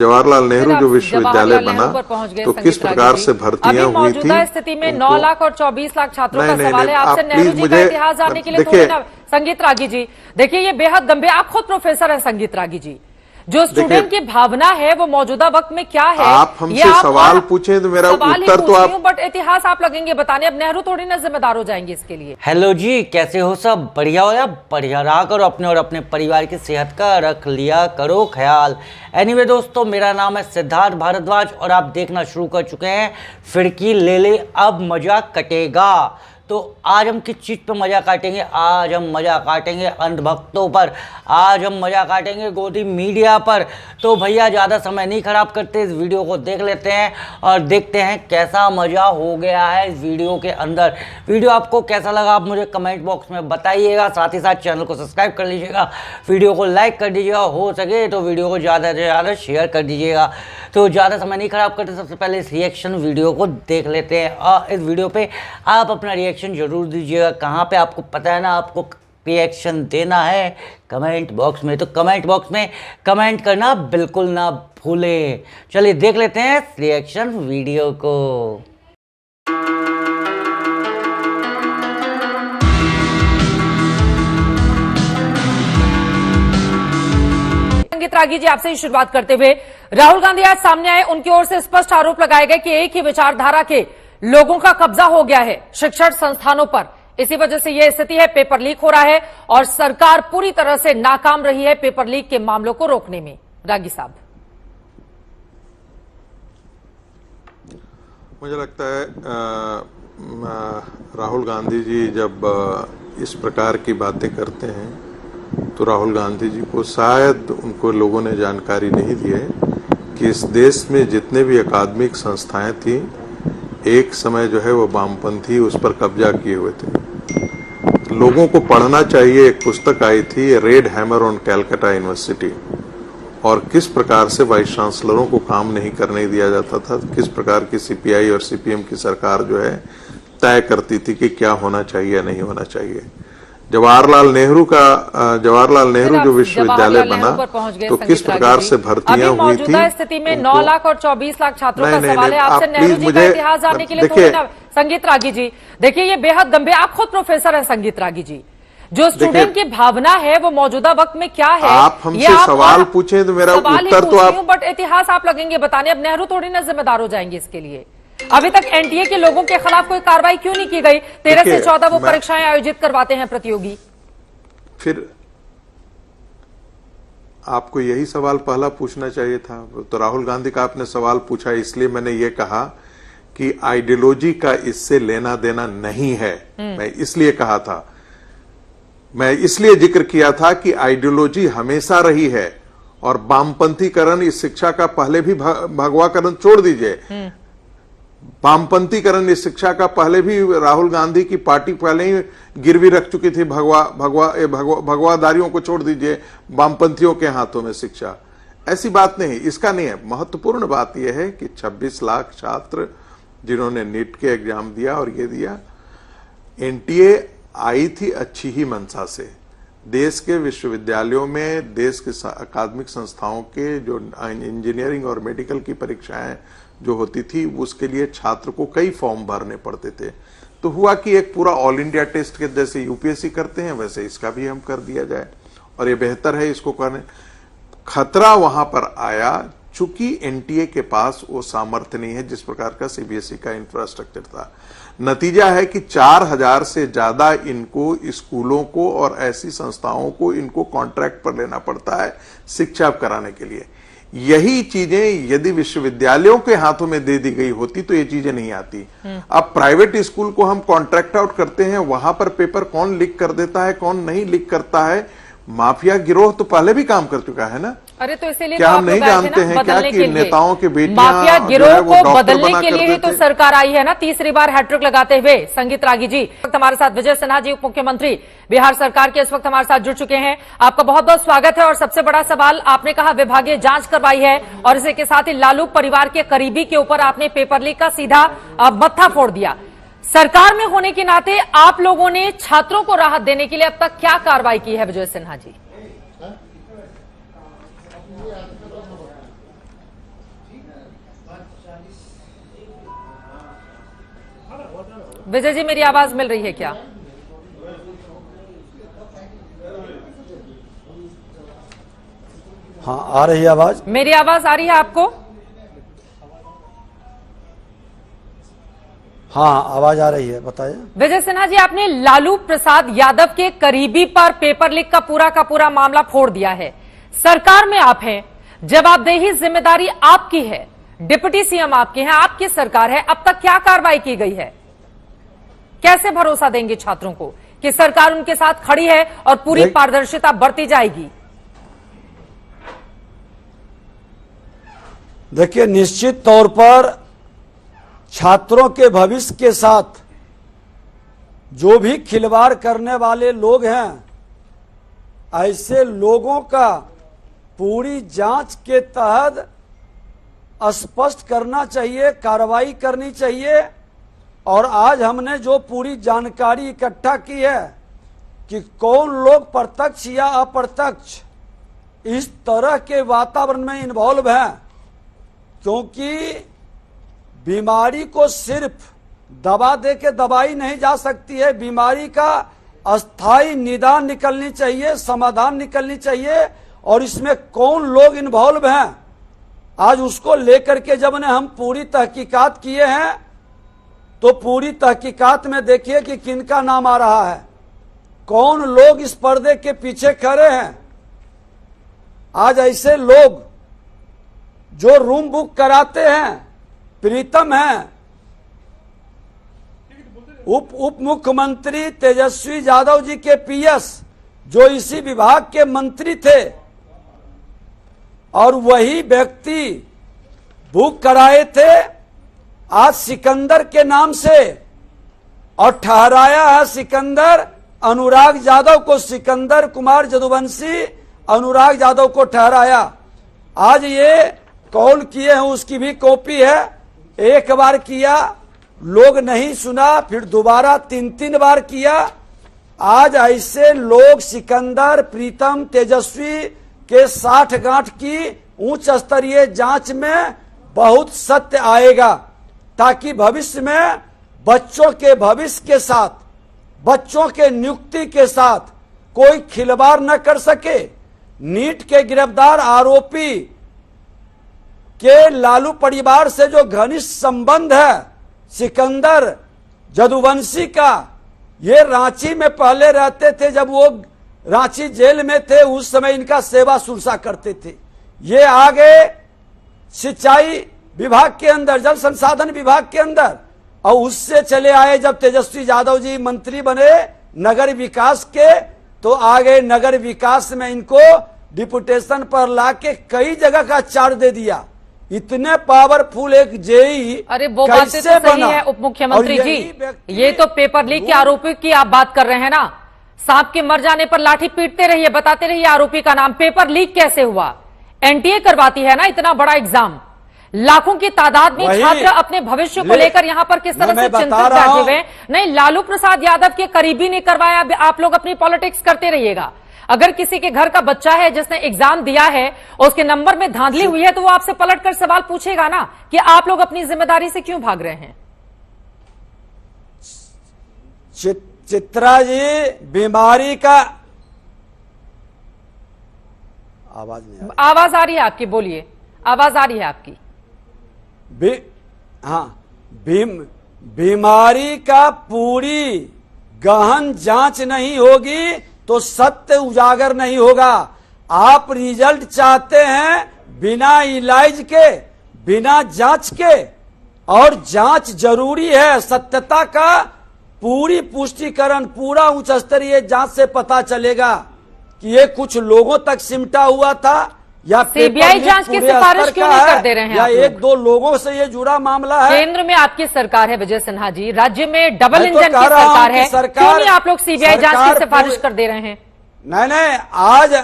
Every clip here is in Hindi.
जवाहरलाल नेहरू जो विश्वविद्यालय बना तो किस प्रकार से भर्तियां हुई थी। स्थिति में 9 लाख और 24 लाख छात्रों का सवाल है आपसे। नेहरू जी का इतिहास जानने के लिए थोड़ी ना संगीत रागी जी, देखिए ये बेहद गंभीर, आप खुद प्रोफेसर हैं संगीत रागी जी, जो स्टूडेंट की भावना है वो मौजूदा वक्त में क्या है। आप हमसे सवाल पूछे तो मेरा उत्तर तो आप, बट इतिहास आप लगेंगे बताने, अब नेहरू थोड़ी ना जिम्मेदार हो जाएंगे इसके लिए। हेलो जी, कैसे हो सब? बढ़िया हो या बढ़िया रहा करो, अपने और अपने परिवार की सेहत का रख लिया करो ख्याल। एनीवे दोस्तों, मेरा नाम है सिद्धार्थ भारद्वाज और आप देखना शुरू कर चुके हैं फिरकी ले ले अब मजा कटेगा। तो आज हम किस चीज़ पे मज़ा काटेंगे? आज हम मज़ा काटेंगे अंधभक्तों पर, आज हम मज़ा काटेंगे गोदी मीडिया पर। तो भैया ज़्यादा समय नहीं खराब करते, इस वीडियो को देख लेते हैं और देखते हैं कैसा मज़ा हो गया है इस वीडियो के अंदर। वीडियो आपको कैसा लगा आप मुझे कमेंट बॉक्स में बताइएगा, साथ ही साथ चैनल को सब्सक्राइब कर लीजिएगा, वीडियो को लाइक कर दीजिएगा, हो सके तो वीडियो को ज़्यादा से ज़्यादा शेयर कर दीजिएगा। तो ज़्यादा समय नहीं खराब करते, सबसे पहले इस रिएक्शन वीडियो को देख लेते हैं। और इस वीडियो पे आप अपना रिएक्शन जरूर दीजिएगा। कहाँ पे आपको पता है ना, आपको रिएक्शन देना है कमेंट बॉक्स में, तो कमेंट बॉक्स में कमेंट करना बिल्कुल ना भूलें। चलिए देख लेते हैं इस रिएक्शन वीडियो को। संगीत रागी जी, आपसे ही शुरुआत करते हुए, राहुल गांधी आज सामने आए, उनकी ओर से स्पष्ट आरोप लगाए गए कि एक ही विचारधारा के लोगों का कब्जा हो गया है शिक्षण संस्थानों पर, इसी वजह से यह स्थिति है, पेपर लीक हो रहा है और सरकार पूरी तरह से नाकाम रही है पेपर लीक के मामलों को रोकने में। रागी साहब, मुझे लगता है राहुल गांधी जी जब इस प्रकार की बातें करते हैं तो राहुल गांधी जी को शायद उनको लोगों ने जानकारी नहीं दी है कि इस देश में जितने भी अकादमिक संस्थाएं थी एक समय जो है वो वामपंथी उस पर कब्जा किए हुए थे। लोगों को पढ़ना चाहिए, एक पुस्तक आई थी red hammer on Calcutta university, और किस प्रकार से वाइस चांसलरों को काम नहीं करने दिया जाता था, किस प्रकार की सीपीआई और सीपीएम की सरकार जो है तय करती थी कि क्या होना चाहिए या नहीं होना चाहिए। जवाहरलाल नेहरू जो विश्वविद्यालय बना तो किस प्रकार से भर्तियां हुई थी। स्थिति में 9 लाख और 24 लाख छात्रों का सवाल है आपसे। नेहरू जी का इतिहास जानने के लिए थोड़ी ना संगीत रागी जी, देखिए ये बेहद गंभीर, आप खुद प्रोफेसर हैं संगीत रागी जी, जो स्टूडेंट की भावना है वो मौजूदा वक्त में क्या है। आप हमसे सवाल पूछे तो मेरा उत्तर तो आप, बट इतिहास आप लगेंगे बताने, अब नेहरू थोड़ी ना जिम्मेदार हो जाएंगे इसके लिए। अभी तक एनटीए के लोगों के खिलाफ कोई कार्रवाई क्यों नहीं की गई? 13 से 14 वो परीक्षाएं आयोजित करवाते हैं प्रतियोगी। फिर आपको यही सवाल पहला पूछना चाहिए था। तो राहुल गांधी का आपने सवाल पूछा, इसलिए मैंने ये कहा कि आइडियोलॉजी का इससे लेना देना नहीं है। मैं इसलिए कहा था, मैं इसलिए जिक्र किया था कि आइडियोलॉजी हमेशा रही है और वामपंथीकरण इस शिक्षा का पहले भी भगवाकरण छोड़ दीजिए, वामपंथीकरण इस शिक्षा का पहले भी राहुल गांधी की पार्टी पहले ही गिरवी रख चुकी थी। भगवादारियों को छोड़ दीजिए, वामपंथियों के हाथों में शिक्षा, ऐसी बात नहीं, इसका नहीं है। महत्वपूर्ण बात यह है कि 26 लाख छात्र जिन्होंने नीट के एग्जाम दिया और ये दिया, एनटीए आई थी अच्छी ही मंशा से। देश के विश्वविद्यालयों में, देश के अकादमिक संस्थाओं के जो इंजीनियरिंग और मेडिकल की परीक्षाएं जो होती थी उसके लिए छात्र को कई फॉर्म भरने पड़ते थे। तो हुआ कि एक पूरा ऑल इंडिया टेस्ट के जैसे यूपीएससी करते हैं वैसे इसका भी हम कर दिया जाए और ये बेहतर है इसको करने। खतरा वहां पर आया चूंकि एनटीए के पास वो सामर्थ्य नहीं है जिस प्रकार का सीबीएसई का इंफ्रास्ट्रक्चर था। नतीजा है कि 4000 से ज्यादा इनको स्कूलों को और ऐसी संस्थाओं को इनको कॉन्ट्रैक्ट पर लेना पड़ता है शिक्षा कराने के लिए। यही चीजें यदि विश्वविद्यालयों के हाथों में दे दी गई होती तो ये चीजें नहीं आती। अब प्राइवेट स्कूल को हम कॉन्ट्रैक्ट आउट करते हैं, वहां पर पेपर कौन लीक कर देता है कौन नहीं लीक करता है, माफिया गिरोह तो पहले भी काम कर चुका है ना। अरे तो इसीलिए क्या हम नहीं जानते हैं क्या कि नेताओं के बेटियां माफिया गिरोह को बदलने के लिए ही तो सरकार आई है ना, तीसरी बार हैट्रिक लगाते हुए। संगीत रागी जी, इस वक्त हमारे साथ विजय सिन्हा जी, उप मुख्यमंत्री बिहार सरकार के, इस वक्त हमारे साथ जुड़ चुके हैं। आपका बहुत बहुत स्वागत है। और सबसे बड़ा सवाल, आपने कहा विभागीय जांच करवाई है और इसी के साथ ही लालू परिवार के करीबी के ऊपर आपने पेपर लीक का सीधा मत्था फोड़ दिया। सरकार में होने के नाते आप लोगों ने छात्रों को राहत देने के लिए अब तक क्या कार्रवाई की है विजय सिन्हा जी? विजय जी, मेरी आवाज मिल रही है क्या? हाँ, आ रही है आवाज। मेरी आवाज आ रही है आपको? हाँ, आवाज आ रही है, बताइए। विजय सिन्हा जी, आपने लालू प्रसाद यादव के करीबी पर पेपर लीक का पूरा मामला फोड़ दिया है। सरकार में आप हैं, जवाबदेही जिम्मेदारी आपकी है, डिप्टी सीएम आपके हैं, आपकी सरकार है। अब तक क्या कार्रवाई की गई है? कैसे भरोसा देंगे छात्रों को कि सरकार उनके साथ खड़ी है और पूरी पारदर्शिता बरती जाएगी? देखिए, निश्चित तौर पर छात्रों के भविष्य के साथ जो भी खिलवाड़ करने वाले लोग हैं, ऐसे लोगों का पूरी जांच के तहत स्पष्ट करना चाहिए, कार्रवाई करनी चाहिए। और आज हमने जो पूरी जानकारी इकट्ठा की है कि कौन लोग प्रत्यक्ष या अप्रत्यक्ष इस तरह के वातावरण में इन्वॉल्व हैं, क्योंकि बीमारी को सिर्फ दवा दे के दवाई नहीं जा सकती है। बीमारी का अस्थायी निदान निकलनी चाहिए, समाधान निकलनी चाहिए। और इसमें कौन लोग इन्वॉल्व हैं, आज उसको लेकर के जब ने हम पूरी तहकीकात किए हैं, तो पूरी तहकीकात में देखिए कि किनका नाम आ रहा है, कौन लोग इस पर्दे के पीछे खड़े हैं। आज ऐसे लोग जो रूम बुक कराते हैं, प्रीतम हैं, उप मुख्यमंत्री तेजस्वी यादव जी के पीएस, जो इसी विभाग के मंत्री थे, और वही व्यक्ति बुक कराए थे आज सिकंदर के नाम से, और ठहराया है सिकंदर अनुराग यादव को, सिकंदर कुमार यदुवंशी अनुराग यादव को ठहराया। आज ये कॉल किए हैं, उसकी भी कॉपी है। एक बार किया, लोग नहीं सुना, फिर दोबारा 3 बार किया। आज ऐसे लोग सिकंदर, प्रीतम, तेजस्वी के 60 गांठ की उच्च स्तरीय जांच में बहुत सत्य आएगा, ताकि भविष्य में बच्चों के भविष्य के साथ, बच्चों के नियुक्ति के साथ कोई खिलवाड़ न कर सके। नीट के गिरफ्तार आरोपी के लालू परिवार से जो घनिष्ठ संबंध है सिकंदर यदुवंशी का, ये रांची में पहले रहते थे, जब वो रांची जेल में थे उस समय इनका सेवा शुश्रूषा करते थे। ये आगे सिंचाई विभाग के अंदर, जल संसाधन विभाग के अंदर, और उससे चले आए जब तेजस्वी यादव जी मंत्री बने नगर विकास के, तो आगे नगर विकास में इनको डिप्यूटेशन पर लाके कई जगह का चार्ज दे दिया। इतने पावरफुल एक जेई, अरे वो बातें तो सही है उप मुख्यमंत्री जी, ये तो पेपर लीक के आरोपी की आप बात कर रहे हैं ना। सांप के मर जाने पर लाठी पीटते रहिए, बताते रहिए आरोपी का नाम। पेपर लीक कैसे हुआ? एनटीए करवाती है ना इतना बड़ा एग्जाम, लाखों की तादाद में छात्र अपने भविष्य को लेकर यहां पर किस तरह से चिंतित बैठे हुए। नहीं, लालू प्रसाद यादव के करीबी ने करवाया। आप लोग अपनी पॉलिटिक्स करते रहिएगा। अगर किसी के घर का बच्चा है जिसने एग्जाम दिया है और उसके नंबर में धांधली हुई है, तो वो आपसे पलटकर सवाल पूछेगा ना कि आप लोग अपनी जिम्मेदारी से क्यों भाग रहे हैं। चित्रा जी, बीमारी का आवाज नहीं आवाज आ रही है आपकी, बोलिए, आवाज आ रही है आपकी। बीमारी का पूरी गहन जांच नहीं होगी तो सत्य उजागर नहीं होगा। आप रिजल्ट चाहते हैं बिना इलाज के, बिना जांच के, और जांच जरूरी है। सत्यता का पूरी पुष्टिकरण, पूरा उच्च स्तरीय जांच से पता चलेगा कि ये कुछ लोगों तक सिमटा हुआ था या सीबीआई जांच की सिफारिश क्यों नहीं कर दे रहे हैं, या एक दो लोगों से ये जुड़ा मामला है। केंद्र में आपकी सरकार है विजय सिन्हा जी, राज्य में डबल इंजन की सरकार है, क्यों नहीं आप लोग सीबीआई जांच की सिफारिश कर दे रहे हैं? नहीं, आज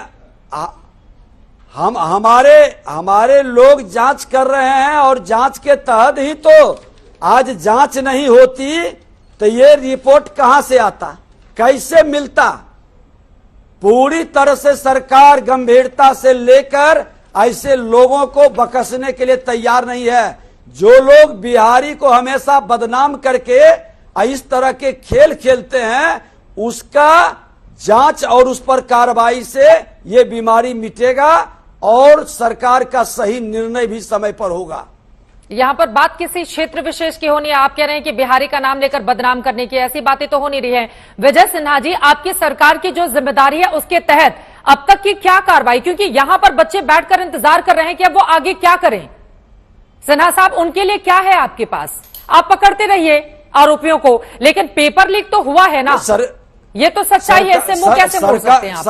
हमारे लोग जांच कर रहे हैं, और जांच के तहत ही तो आज जांच नहीं होती तो ये रिपोर्ट कहां से आता, कैसे मिलता। पूरी तरह से सरकार गंभीरता से लेकर ऐसे लोगों को बख्शने के लिए तैयार नहीं है। जो लोग बिहारी को हमेशा बदनाम करके इस तरह के खेल खेलते हैं, उसका जांच और उस पर कार्रवाई से ये बीमारी मिटेगा और सरकार का सही निर्णय भी समय पर होगा। यहाँ पर बात किसी क्षेत्र विशेष की होनी है। आप कह रहे हैं कि बिहारी का नाम लेकर बदनाम करने की, ऐसी बातें तो हो नहीं रही है। विजय सिन्हा जी, आपकी सरकार की जो जिम्मेदारी है उसके तहत अब तक की क्या कार्रवाई, क्योंकि यहां पर बच्चे बैठकर इंतजार कर रहे हैं कि अब वो आगे क्या करें। सिन्हा साहब, उनके लिए क्या है आपके पास? आप पकड़ते रहिए आरोपियों को, लेकिन पेपर लीक तो हुआ है ना ये तो सच्चाई है, इससे मुंह कैसे मोड़ सकते हैं आप?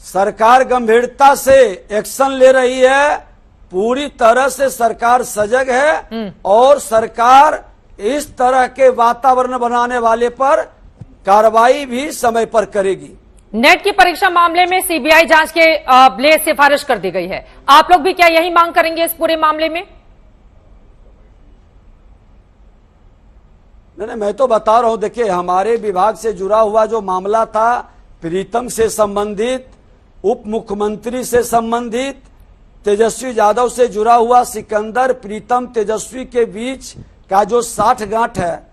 सरकार गंभीरता से एक्शन ले रही है, पूरी तरह से सरकार सजग है और सरकार इस तरह के वातावरण बनाने वाले पर कार्रवाई भी समय पर करेगी। नेट की परीक्षा मामले में सीबीआई जांच के लिए सिफारिश कर दी गई है। आप लोग भी क्या यही मांग करेंगे इस पूरे मामले में? नहीं, मैं तो बता रहा हूं, देखिए हमारे विभाग से जुड़ा हुआ जो मामला था, प्रीतम से संबंधित, उप मुख्यमंत्री से संबंधित, तेजस्वी यादव से जुड़ा हुआ, सिकंदर, प्रीतम, तेजस्वी के बीच का जो 60 गांठ है,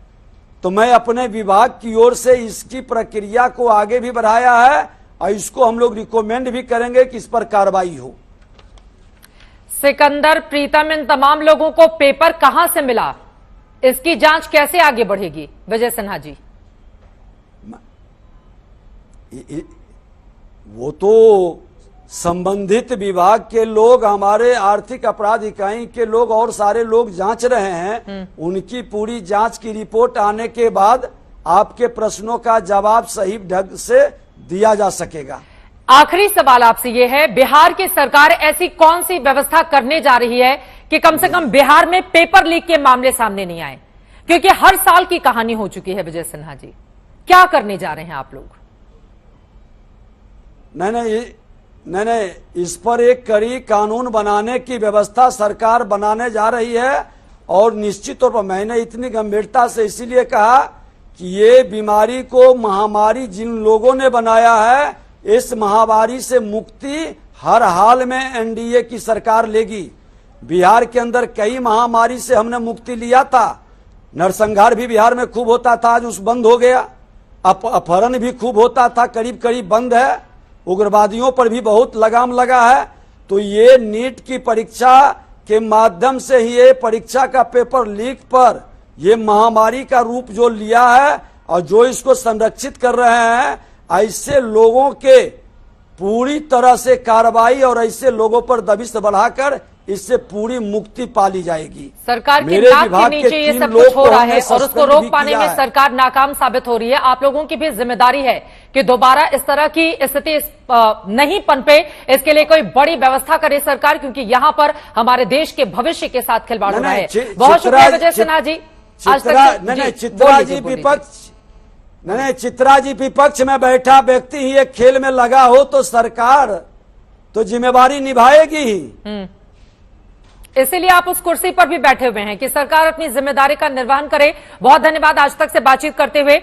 तो मैं अपने विभाग की ओर से इसकी प्रक्रिया को आगे भी बढ़ाया है और इसको हम लोग रिकमेंड भी करेंगे कि इस पर कार्रवाई हो। सिकंदर, प्रीतम, इन तमाम लोगों को पेपर कहां से मिला, इसकी जांच कैसे आगे बढ़ेगी विजय सिन्हा जी? वो तो संबंधित विभाग के लोग, हमारे आर्थिक अपराध इकाई के लोग और सारे लोग जांच रहे हैं। उनकी पूरी जांच की रिपोर्ट आने के बाद आपके प्रश्नों का जवाब सही ढंग से दिया जा सकेगा। आखिरी सवाल आपसे ये है, बिहार की सरकार ऐसी कौन सी व्यवस्था करने जा रही है कि कम से कम बिहार में पेपर लीक के मामले सामने नहीं आए? क्योंकि हर साल की कहानी हो चुकी है। विजय सिन्हा जी, क्या करने जा रहे हैं आप लोग? नहीं, इस पर एक कड़ी कानून बनाने की व्यवस्था सरकार बनाने जा रही है और निश्चित तौर पर मैंने इतनी गंभीरता से इसीलिए कहा कि ये बीमारी को, महामारी जिन लोगों ने बनाया है, इस महामारी से मुक्ति हर हाल में एनडीए की सरकार लेगी। बिहार के अंदर कई महामारी से हमने मुक्ति लिया था। नरसंहार भी बिहार में खूब होता था, आज उस बंद हो गया। अपहरण भी खूब होता था, करीब करीब बंद है। उग्रवादियों पर भी बहुत लगाम लगा है। तो ये नीट की परीक्षा के माध्यम से ही, ये परीक्षा का पेपर लीक पर ये महामारी का रूप जो लिया है और जो इसको संरक्षित कर रहे हैं, ऐसे लोगों के पूरी तरह से कार्रवाई और ऐसे लोगों पर दबिश बढ़ाकर इससे पूरी मुक्ति पाली जाएगी। सरकार के नाक के नीचे ये सब कुछ हो रहा है और उसको रोक पाने में सरकार नाकाम साबित हो रही है। आप लोगों की भी जिम्मेदारी है कि दोबारा इस तरह की स्थिति नहीं पनपे, इसके लिए कोई बड़ी व्यवस्था करे सरकार, क्योंकि यहाँ पर हमारे देश के भविष्य के साथ खिलवाड़ हो रहा है। बहुत शुक्रिया विजय सिन्हा जी। चित्रा जी विपक्ष में बैठा व्यक्ति ही एक खेल में लगा हो तो सरकार तो जिम्मेवारी निभाएगी ही। इसीलिए आप उस कुर्सी पर भी बैठे हुए हैं कि सरकार अपनी जिम्मेदारी का निर्वहन करे। बहुत धन्यवाद आज तक से बातचीत करते हुए।